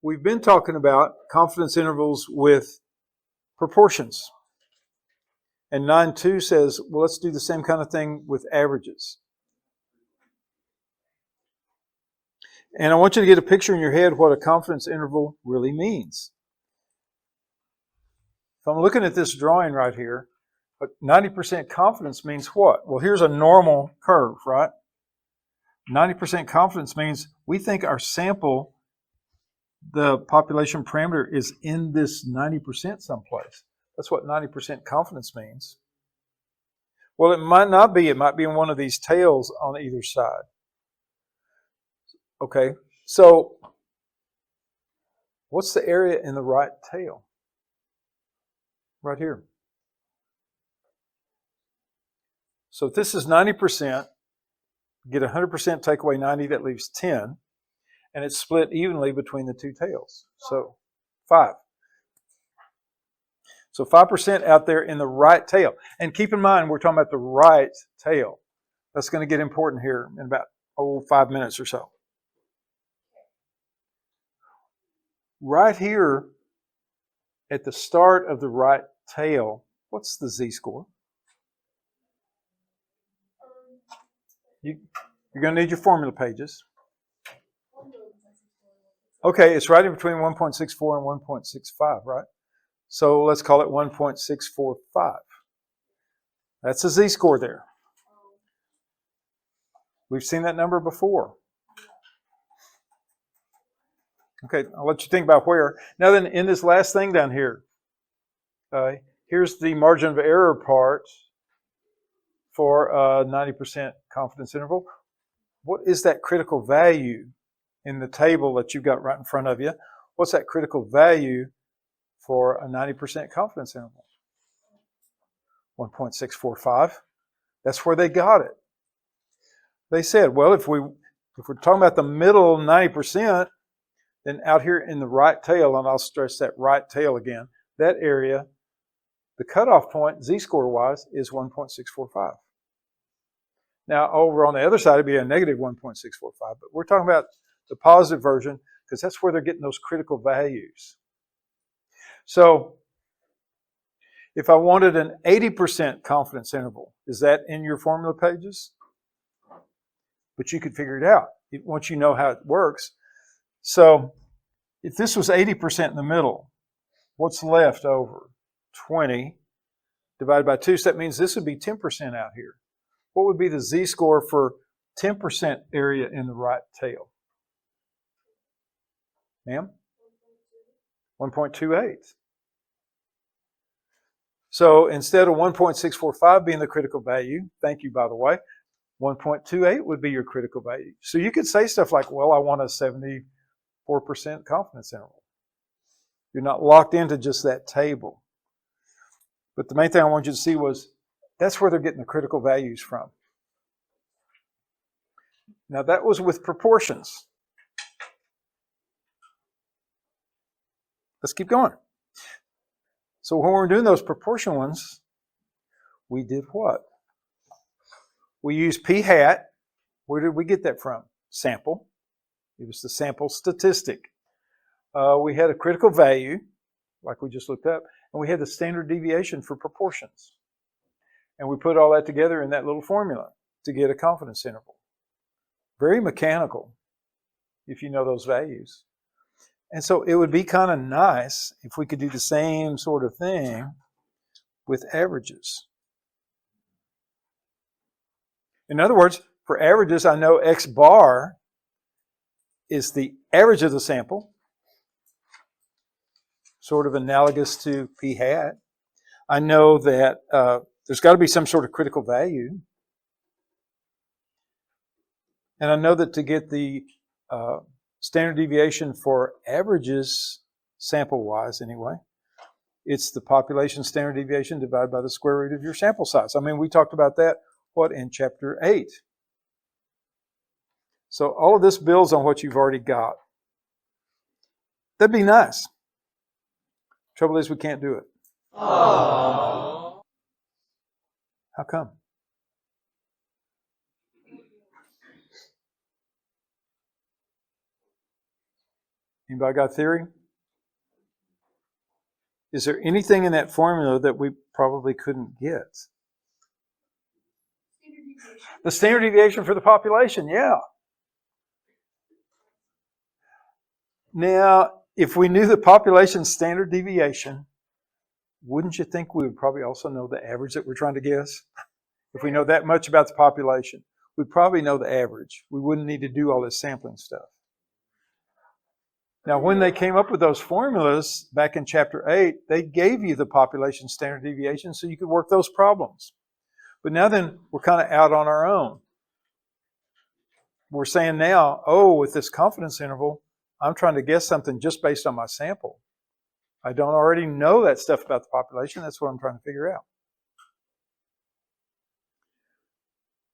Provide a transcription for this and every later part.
we've been talking about confidence intervals with proportions. And 9.2 says, well, let's do the same kind of thing with averages. And I want you to get a picture in your head what a confidence interval really means. If I'm looking at this drawing right here, 90% confidence means what? Well, here's a normal curve, right? 90% confidence means we think our sample, the population parameter, is in this 90% someplace. That's what 90% confidence means. Well, it might not be. It might be in one of these tails on either side. Okay, so what's the area in the right tail? Right here. So if this is 90%, get 100%, take away 90, that leaves 10. And it's split evenly between the two tails. So 5. So 5% out there in the right tail. And keep in mind, we're talking about the right tail. That's going to get important here in about 5 minutes or so. Right here at the start of the right tail, what's the z-score? You're going to need your formula pages. Okay, it's right in between 1.64 and 1.65, right? So let's call it 1.645. That's a z-score there. We've seen that number before. Okay, I'll let you think about where. Now then, in this last thing down here, here's the margin of error part for a 90% confidence interval. What is that critical value in the table that you've got right in front of you? What's that critical value for a 90% confidence interval? 1.645. That's where they got it. They said, well, if we're talking about the middle 90%, then out here in the right tail, and I'll stress that right tail again, that area, the cutoff point, z-score wise, is 1.645. Now, over on the other side, it'd be a negative 1.645, but we're talking about the positive version because that's where they're getting those critical values. So, if I wanted an 80% confidence interval, is that in your formula pages? But you could figure it out once you know how it works. So, if this was 80% in the middle, what's left over? 20 divided by 2, so that means this would be 10% out here. What would be the z-score for 10% area in the right tail? Ma'am? 1.28. So instead of 1.645 being the critical value, thank you by the way, 1.28 would be your critical value. So you could say stuff like, well, I want a 74% confidence interval. You're not locked into just that table. But the main thing I want you to see was that's where they're getting the critical values from. Now that was with proportions. Let's keep going. So when we're doing those proportion ones, we did what? We used p hat. Where did we get that from? Sample. It was the sample statistic. We had a critical value, like we just looked up, and we had the standard deviation for proportions. And we put all that together in that little formula to get a confidence interval. Very mechanical, if you know those values. And so it would be kind of nice if we could do the same sort of thing with averages. In other words, for averages, I know X bar is the average of the sample, sort of analogous to p hat. I know that there's got to be some sort of critical value. And I know that to get the standard deviation for averages, sample-wise anyway, it's the population standard deviation divided by the square root of your sample size. I mean, we talked about that, in chapter 8. So all of this builds on what you've already got. That'd be nice. Trouble is we can't do it. Aww. How come? Anybody got a theory? Is there anything in that formula that we probably couldn't get? The standard deviation for the population, yeah. Now, if we knew the population standard deviation, wouldn't you think we would probably also know the average that we're trying to guess? If we know that much about the population, we'd probably know the average. We wouldn't need to do all this sampling stuff. Now, when they came up with those formulas back in chapter 8, they gave you the population standard deviation so you could work those problems. But now then, we're kind of out on our own. We're saying now, with this confidence interval, I'm trying to guess something just based on my sample. I don't already know that stuff about the population. That's what I'm trying to figure out.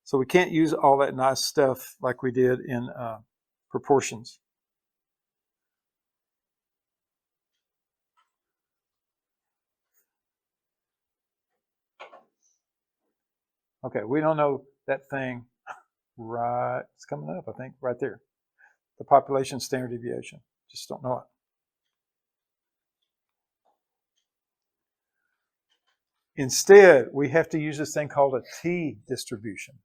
So we can't use all that nice stuff like we did in proportions. Okay, we don't know that thing right. It's coming up, I think, right there. The population standard deviation. Just don't know it. Instead, we have to use this thing called a t-distribution.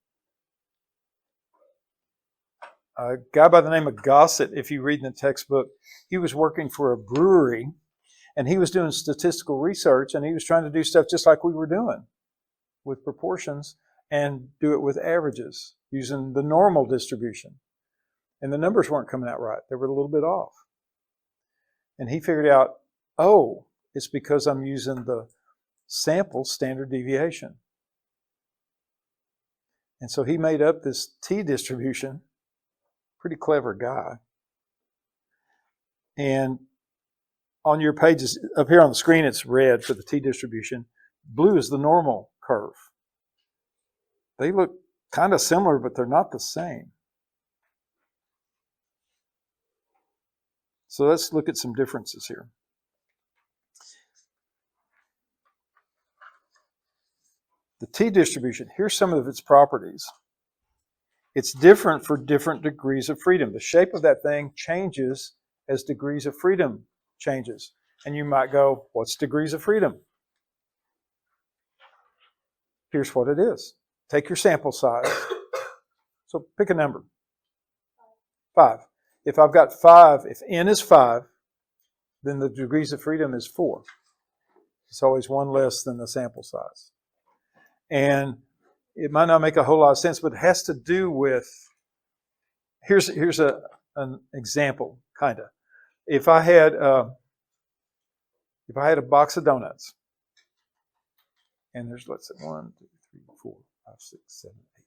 A guy by the name of Gossett, if you read in the textbook, he was working for a brewery, and he was doing statistical research, and he was trying to do stuff just like we were doing with proportions and do it with averages using the normal distribution. And the numbers weren't coming out right. They were a little bit off. And he figured out, it's because I'm using the sample standard deviation. And so he made up this t-distribution. Pretty clever guy. And on your pages, up here on the screen, it's red for the t-distribution. Blue is the normal curve. They look kind of similar, but they're not the same. So let's look at some differences here. The t-distribution, here's some of its properties. It's different for different degrees of freedom. The shape of that thing changes as degrees of freedom changes. And you might go, what's degrees of freedom? Here's what it is. Take your sample size. So pick a number. 5. If I've got 5, if n is 5, then the degrees of freedom is 4. It's always one less than the sample size. And it might not make a whole lot of sense, but it has to do with, here's an example, kind of. If I had a box of donuts, and there's, let's say, 1, 2, 3, 4, 5, 6, 7, 8, 9.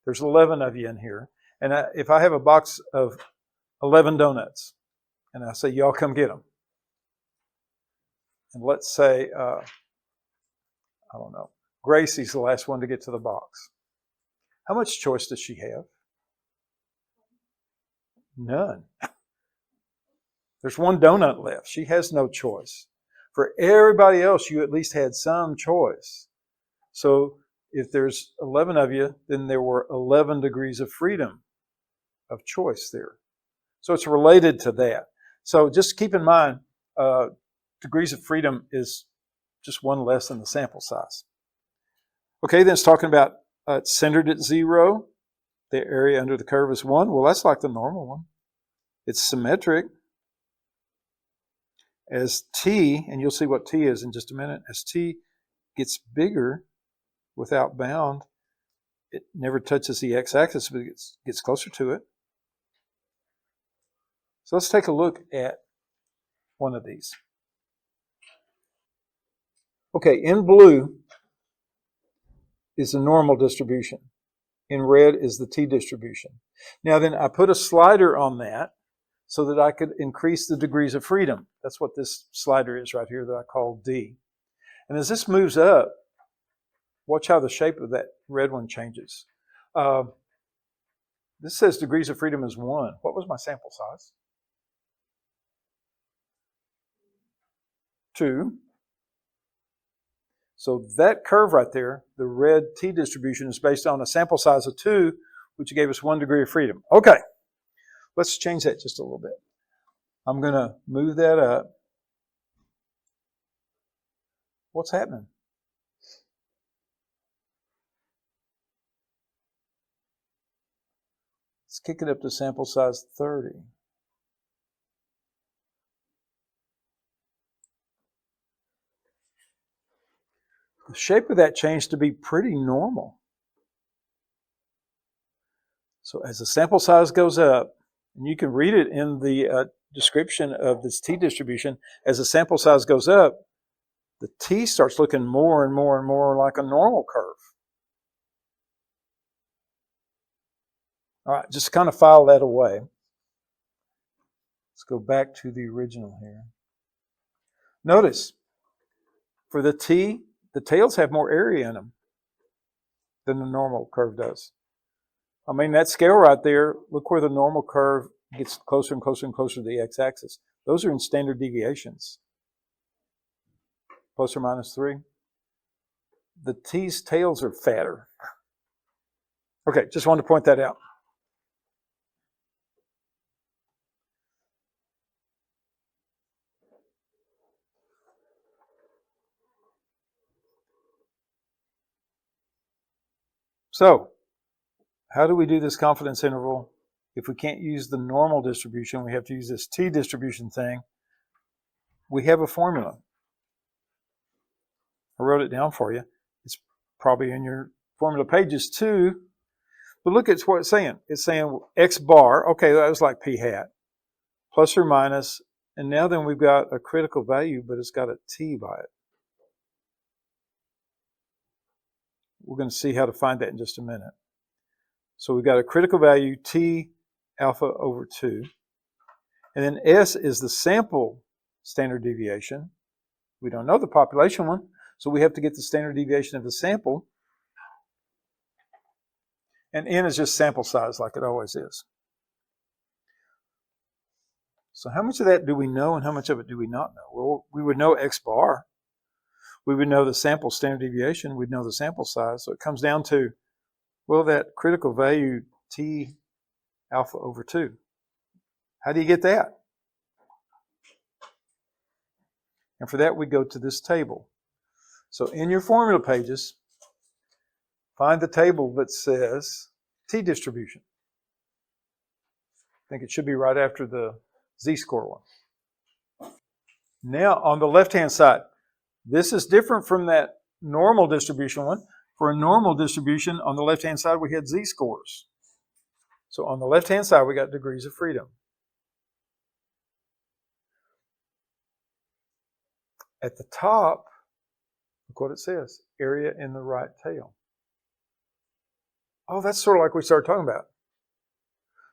There's 11 of you in here. And if I have a box of 11 donuts, and I say, y'all come get them. And let's say, I don't know, Gracie's the last one to get to the box. How much choice does she have? None. There's one donut left. She has no choice. For everybody else, you at least had some choice. So if there's 11 of you, then there were 11 degrees of freedom of choice there. So it's related to that. So just keep in mind, degrees of freedom is just one less than the sample size. Okay, then it's talking about it's centered at 0. The area under the curve is 1. Well, that's like the normal one. It's symmetric. As t, and you'll see what t is in just a minute, as t gets bigger without bound, it never touches the x-axis, but it gets closer to it. So let's take a look at one of these. Okay, in blue is the normal distribution. In red is the t-distribution. Now then, I put a slider on that so that I could increase the degrees of freedom. That's what this slider is right here that I call D. And as this moves up, watch how the shape of that red one changes. This says degrees of freedom is 1. What was my sample size? 2. So that curve right there, the red t-distribution, is based on a sample size of 2, which gave us 1 degree of freedom. Okay, let's change that just a little bit. I'm going to move that up. What's happening? Let's kick it up to sample size 30. The shape of that changed to be pretty normal. So as the sample size goes up, and you can read it in the description of this t-distribution, as the sample size goes up, the t starts looking more and more and more like a normal curve. All right, just kind of file that away. Let's go back to the original here. Notice, for the t, the tails have more area in them than the normal curve does. I mean, that scale right there, look where the normal curve gets closer and closer and closer to the x-axis. Those are in standard deviations. Plus or minus 3. The t's tails are fatter. Okay, just wanted to point that out. So, how do we do this confidence interval? If we can't use the normal distribution, we have to use this t-distribution thing. We have a formula. I wrote it down for you. It's probably in your formula pages too. But look at what it's saying. It's saying x bar, okay, that was like p hat, plus or minus, and now then we've got a critical value, but it's got a t by it. We're going to see how to find that in just a minute. So we've got a critical value, t alpha over 2. And then S is the sample standard deviation. We don't know the population one, so we have to get the standard deviation of the sample. And N is just sample size, like it always is. So how much of that do we know and how much of it do we not know? Well, we would know X bar. We would know the sample standard deviation. We'd know the sample size. So it comes down to, well, that critical value T alpha over 2. How do you get that? And for that, we go to this table. So in your formula pages, find the table that says t-distribution. I think it should be right after the z-score one. Now, on the left-hand side, this is different from that normal distribution one. For a normal distribution, on the left-hand side, we had z-scores. So on the left-hand side, we got degrees of freedom. At the top, look what it says, area in the right tail. Oh, that's sort of like we started talking about.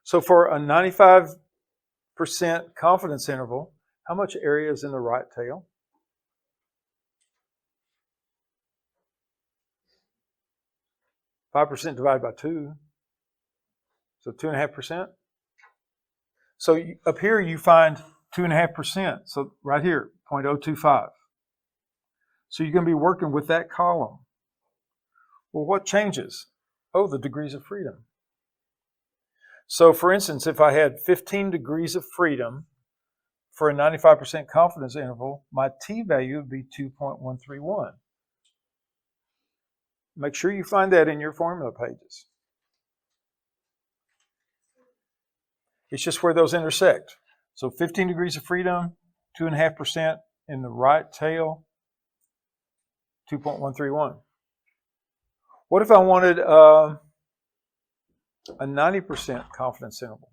So for a 95% confidence interval, how much area is in the right tail? %5 divided by 2. So 2.5%. So up here you find 2.5%. So right here, 0.025. So you're going to be working with that column. Well, what changes? Oh, the degrees of freedom. So for instance, if I had 15 degrees of freedom for a 95% confidence interval, my t-value would be 2.131. Make sure you find that in your formula pages. It's just where those intersect. So 15 degrees of freedom, 2.5% in the right tail, 2.131. What if I wanted a 90% confidence interval?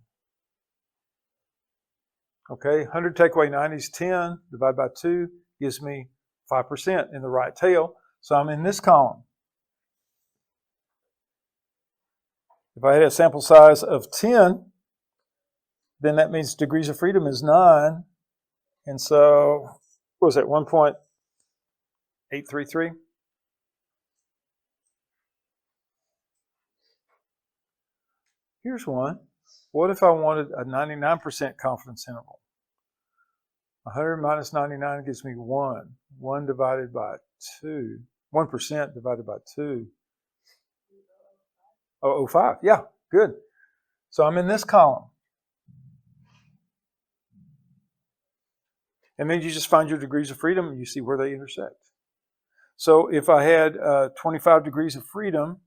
Okay, 100 take away 90 is 10, divided by 2 gives me 5% in the right tail. So I'm in this column. If I had a sample size of 10, then that means degrees of freedom is 9. And so, what was that, 1.833? Here's one. What if I wanted a 99% confidence interval? 100 minus 99 gives me 1. 1 divided by 2. 1% divided by 2. 0.05. Yeah, good. So I'm in this column. And then you just find your degrees of freedom and you see where they intersect. So if I had 25 degrees of freedom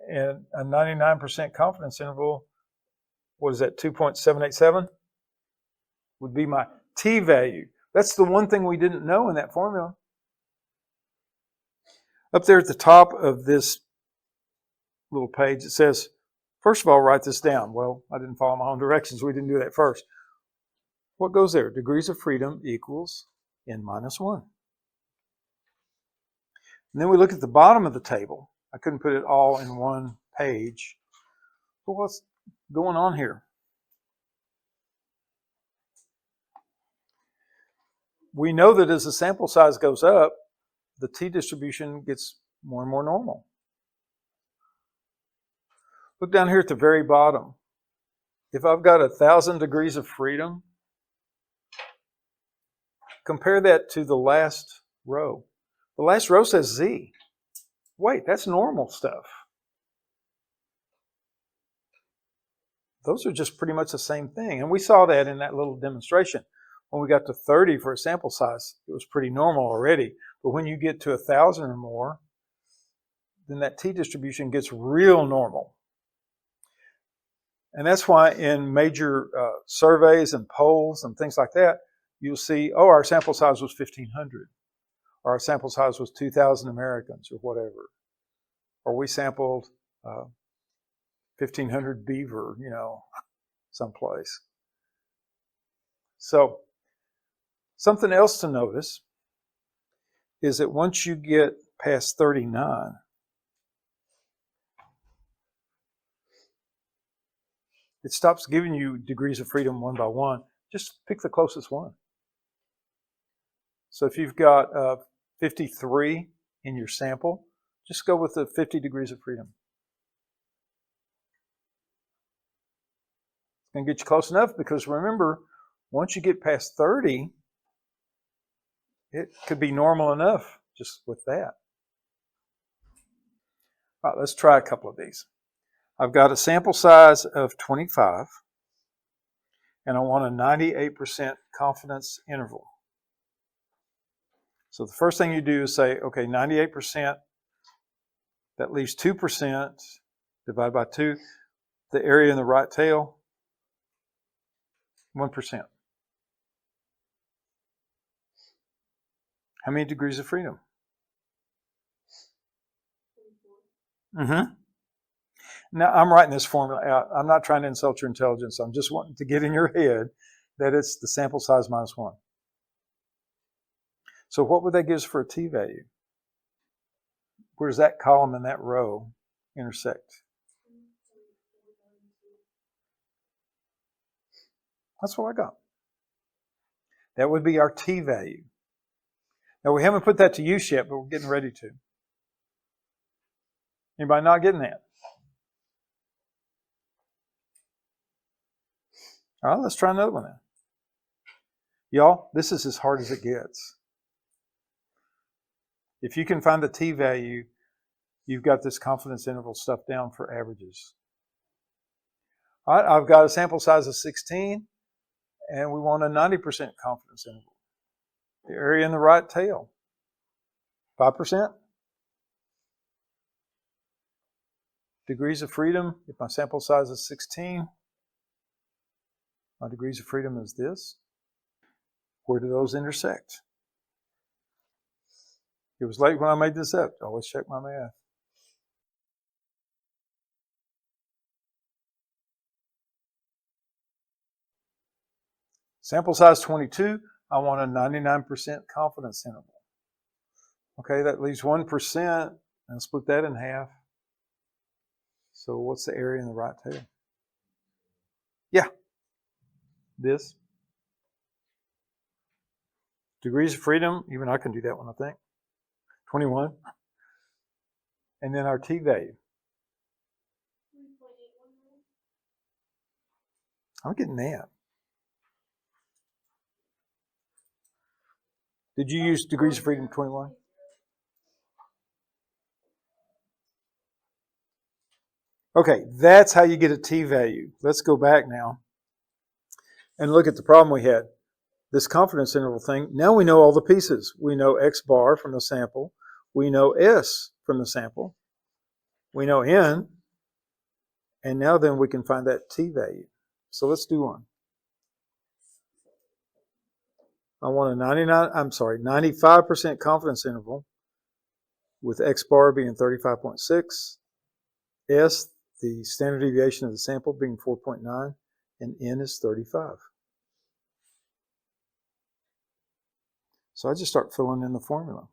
and a 99% confidence interval, what is that, 2.787? Would be my t-value. That's the one thing we didn't know in that formula. Up there at the top of this little page, it says, first of all, write this down. Well, I didn't follow my own directions. We didn't do that first. What goes there? Degrees of freedom equals n minus 1. And then we look at the bottom of the table. I couldn't put it all in one page. But what's going on here? We know that as the sample size goes up, the t-distribution gets more and more normal. Look down here at the very bottom. If I've got 1,000 degrees of freedom, compare that to the last row. The last row says z. Wait, that's normal stuff. Those are just pretty much the same thing. And we saw that in that little demonstration. When we got to 30 for a sample size, it was pretty normal already. But when you get to 1,000 or more, then that t-distribution gets real normal. And that's why in major surveys and polls and things like that, you'll see, oh, our sample size was 1,500. Or our sample size was 2,000 Americans or whatever. Or we sampled 1,500 beaver, someplace. So something else to notice is that once you get past 39, it stops giving you degrees of freedom one by one. Just pick the closest one. So if you've got 53 in your sample, just go with the 50 degrees of freedom. It's going to get you close enough because remember, once you get past 30, it could be normal enough just with that. All right, let's try a couple of these. I've got a sample size of 25, and I want a 98% confidence interval. So the first thing you do is say, okay, 98%, that leaves 2%, divided by 2. The area in the right tail, 1%. How many degrees of freedom? Mm-hmm. Now, I'm writing this formula out. I'm not trying to insult your intelligence. I'm just wanting to get in your head that it's the sample size minus 1. So what would that give us for a t-value? Where does that column and that row intersect? That's what I got. That would be our t-value. Now, we haven't put that to use yet, but we're getting ready to. Anybody not getting that? All right, let's try another one now. Y'all, this is as hard as it gets. If you can find the t-value, you've got this confidence interval stuff down for averages. All right, I've got a sample size of 16, and we want a 90% confidence interval. The area in the right tail, 5%. Degrees of freedom, if my sample size is 16, my degrees of freedom is this. Where do those intersect? It was late when I made this up. Always check my math. Sample size 22, I want a 99% confidence interval. Okay, that leaves 1%, and split that in half. So what's the area in the right tail? Yeah, this. Degrees of freedom, even I can do that one, I think. 21. And then our t-value. I'm getting that. Did you use degrees of freedom 21? Okay, that's how you get a t-value. Let's go back now and look at the problem we had. this confidence interval thing, now we know all the pieces. We know X bar from the sample. We know S from the sample. We know N. And now then we can find that T value. So let's do one. I want a 95% confidence interval with X bar being 35.6, S, the standard deviation of the sample, being 4.9, and N is 35. So I just start filling in the formula.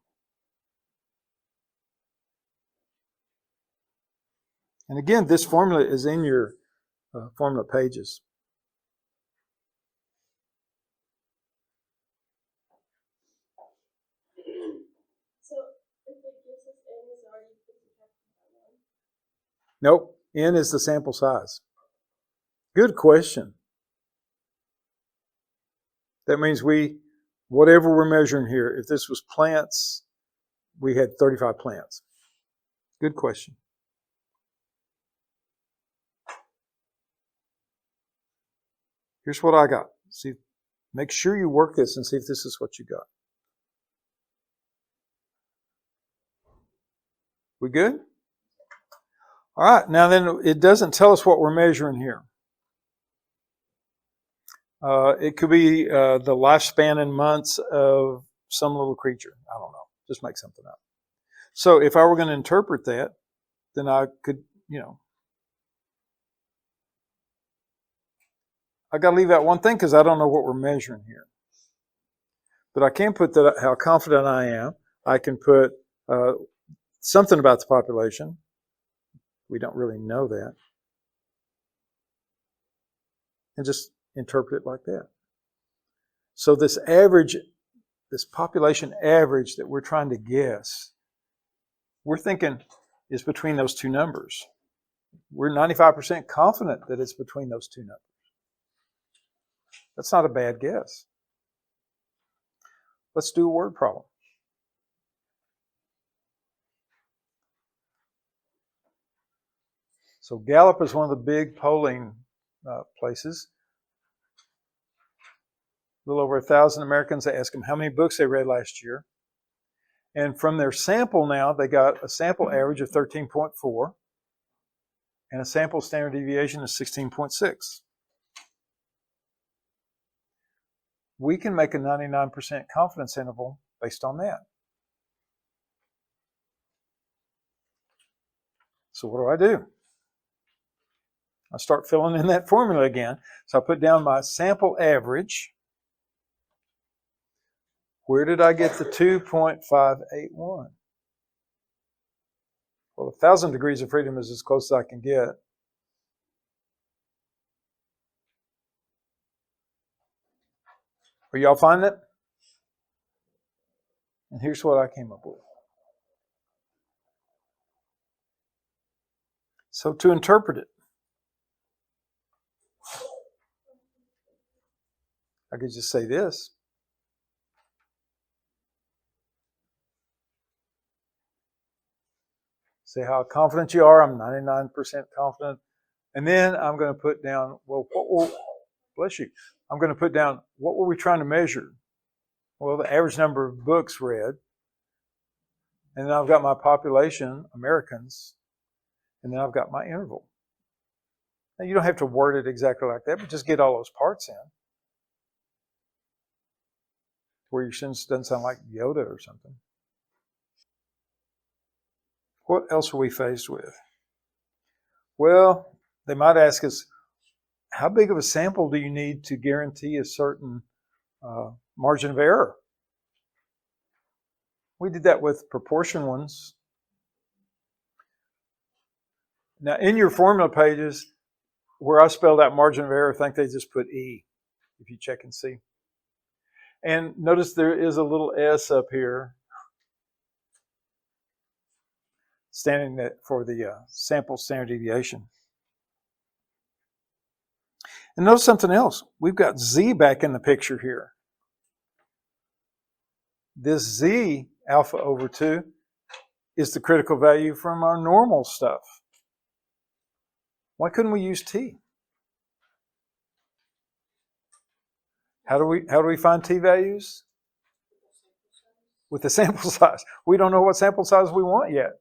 And again, this formula is in your formula pages. Nope, N is the sample size. Good question. That means whatever we're measuring here, if this was plants, we had 35 plants. Good question. Here's what I got. See, make sure you work this and see if this is what you got. We good? All right, now then it doesn't tell us what we're measuring here. It could be the lifespan in months of some little creature. I don't know. Just make something up. So if I were going to interpret that, then I could, I got to leave out one thing because I don't know what we're measuring here. But I can put that how confident I am. I can put something about the population. We don't really know that. And just interpret it like that. So this average, this population average that we're trying to guess, we're thinking is between those two numbers. We're 95% confident that it's between those two numbers. That's not a bad guess. Let's do a word problem. So Gallup is one of the big polling places. A little over 1,000 Americans, they asked them how many books they read last year. And from their sample now, they got a sample average of 13.4 and a sample standard deviation of 16.6. We can make a 99% confidence interval based on that. So what do? I start filling in that formula again. So I put down my sample average. Where did I get the 2.581? Well, 1,000 degrees of freedom is as close as I can get. Are y'all finding it? And here's what I came up with. So to interpret it, I could just say this. Say how confident you are. I'm 99% confident. And then I'm going to put down, bless you. I'm going to put down, what were we trying to measure? Well, the average number of books read. And then I've got my population, Americans. And then I've got my interval. Now, you don't have to word it exactly like that, but just get all those parts in. Where your sentence doesn't sound like Yoda or something. What else are we faced with? Well, they might ask us, how big of a sample do you need to guarantee a certain margin of error? We did that with proportion ones. Now, in your formula pages, where I spelled out margin of error, I think they just put E, if you check and see. And notice there is a little S up here, standing for the sample standard deviation. And notice something else. We've got Z back in the picture here. This Z, alpha over 2, is the critical value from our normal stuff. Why couldn't we use T? How do we find t-values? With the sample size. We don't know what sample size we want yet.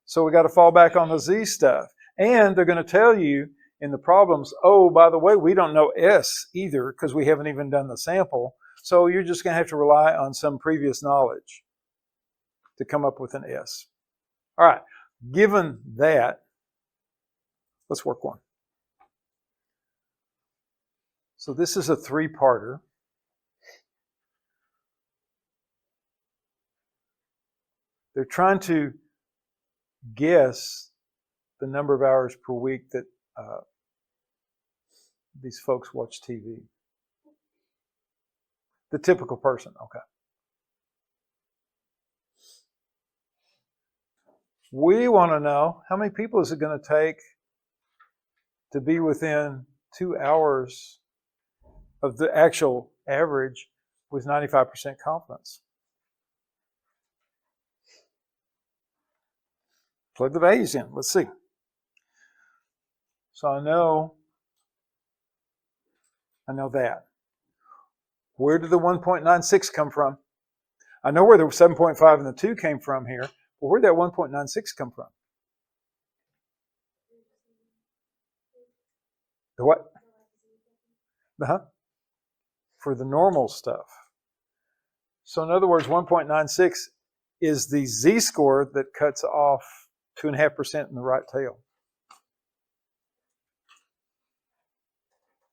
So we got to fall back on the z stuff. And they're going to tell you in the problems, oh, by the way, we don't know S either because we haven't even done the sample. So you're just going to have to rely on some previous knowledge to come up with an S. All right, given that, let's work one. So this is a three-parter. They're trying to guess the number of hours per week that these folks watch TV. The typical person, okay. We want to know how many people is it going to take to be within 2 hours of the actual average with 95% confidence. Plug the values in. Let's see. So I know that. Where did the 1.96 come from? I know where the 7.5 and the 2 came from here, but where did that 1.96 come from? The what? For the normal stuff. So in other words, 1.96 is the z-score that cuts off 2.5% in the right tail.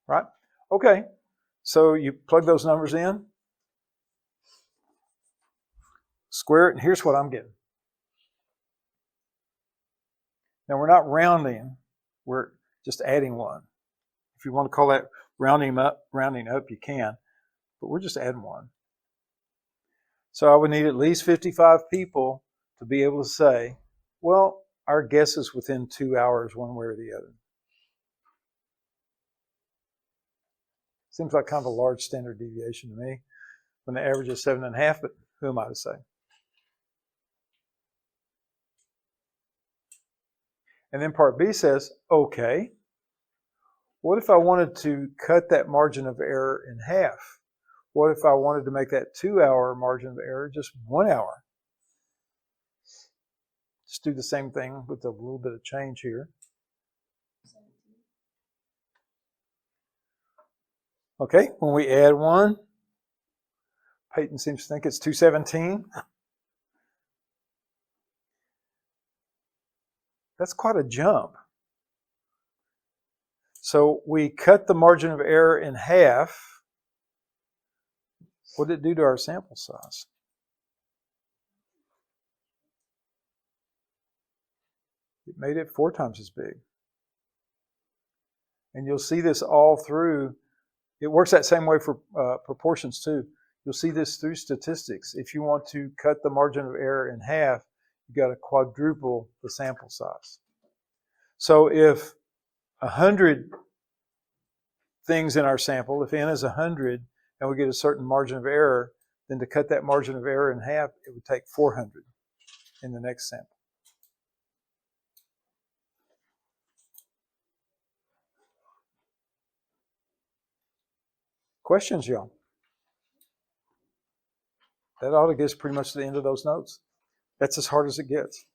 Right? Okay. So you plug those numbers in, square it, and here's what I'm getting. Now we're not rounding, we're just adding 1. If you want to call that rounding up, you can, but we're just adding 1. So I would need at least 55 people to be able to say, well, our guess is within 2 hours one way or the other. Seems like kind of a large standard deviation to me when the average is 7.5, but who am I to say? And then part B says, okay, what if I wanted to cut that margin of error in half? What if I wanted to make that 2-hour margin of error just 1 hour? Just do the same thing with a little bit of change here. Okay, when we add 1, Peyton seems to think it's 217. That's quite a jump. So we cut the margin of error in half. What did it do to our sample size? It made it 4 times as big. And you'll see this all through. It works that same way for proportions too. You'll see this through statistics. If you want to cut the margin of error in half, you've got to quadruple the sample size. So if 100 things in our sample, if n is 100, and we get a certain margin of error, then to cut that margin of error in half, it would take 400 in the next sample. Questions, y'all? That ought to get us pretty much to the end of those notes. That's as hard as it gets.